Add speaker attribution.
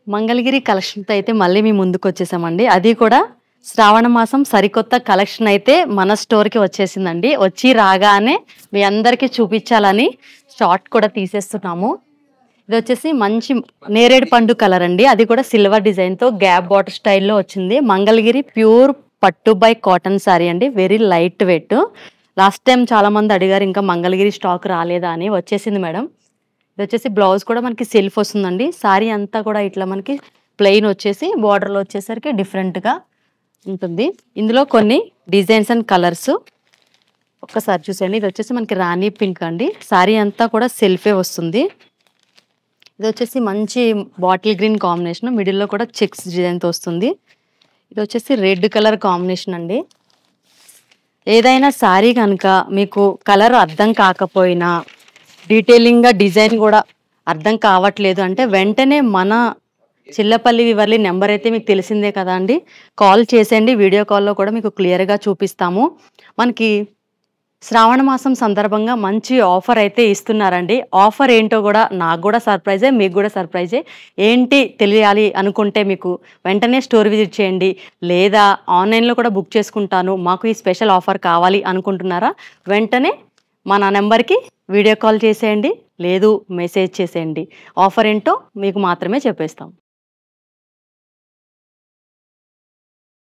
Speaker 1: మంగళగిరి కలెక్షన్‌తో అయితే మళ్ళీ మీ ముందుకొచ్చేసామండి. అది కూడా శ్రావణ మాసం సరికొత్త కలెక్షన్ అయితే మన స్టోర్‌కి వచ్చేసిందండి. వచ్చి రాగానే మీ అందరికీ చూపించాలని షార్ట్ కూడా తీసేస్తున్నాము. ఇదొచ్చేసి మంచి నేరేడు పండు కలర్ అండి. అది కూడా సిల్వర్ డిజైన్‌తో గ్యాప్ బార్డర్ స్టైల్‌లో వచ్చింది. మంగళగిరి ప్యూర్ పట్టు బై కాటన్ సారీ అండి. Very light weight. Last time చాలామంది అడిగారు ఇంకా మంగళగిరి స్టాక్ రాలేదా అని. వచ్చేసింది మేడం. ఇదొచ్చేసి బ్లౌజ్ కూడా మనకి సెల్ఫ్ వస్తుందండి. సారీ అంతా కూడా ఇట్లా మనకి ప్లెయిన్ వచ్చేసి బార్డర్‌లో వచ్చేసరికి డిఫరెంట్‌గా ఉంటుంది. ఇందులో కొన్ని డిజైన్స్ అండ్ కలర్స్ ఒక్కసారి చూసేయండి. ఇది వచ్చేసి మనకి రాణి పింక్ అండి. సారీ అంతా కూడా సెల్ఫే వస్తుంది. ఇది వచ్చేసి మంచి బాటిల్ గ్రీన్ కాంబినేషన్. మిడిల్‌లో కూడా చెక్స్ డిజైన్‌తో వస్తుంది. ఇది వచ్చేసి రెడ్ కలర్ కాంబినేషన్ అండి. ఏదైనా సారీ కనుక మీకు కలర్ అర్థం కాకపోయినా డీటెయిలింగ్‌గా డిజైన్ కూడా అర్థం కావట్లేదు అంటే వెంటనే మన చిల్లపల్లి వివర్లి నెంబర్ అయితే మీకు తెలిసిందే కదా అండి. కాల్ చేసేయండి. వీడియో కాల్‌లో కూడా మీకు క్లియర్‌గా చూపిస్తాము. మనకి శ్రావణ మాసం సందర్భంగా మంచి ఆఫర్ అయితే ఇస్తున్నారండి. ఆఫర్ ఏంటో కూడా నాకు కూడా సర్ప్రైజే, మీకు కూడా సర్ప్రైజే. ఏంటి తెలియాలి అనుకుంటే మీకు వెంటనే స్టోర్ విజిట్ చేయండి. లేదా ఆన్లైన్‌లో కూడా బుక్ చేసుకుంటాను. మాకు ఈ స్పెషల్ ఆఫర్ కావాలి అనుకుంటున్నారా? వెంటనే మన నెంబర్‌కి వీడియో కాల్ చేసేయండి. లేదు మెసేజ్ చేసేయండి. ఆఫర్ ఏంటో మీకు మాత్రమే చెప్పేస్తాం.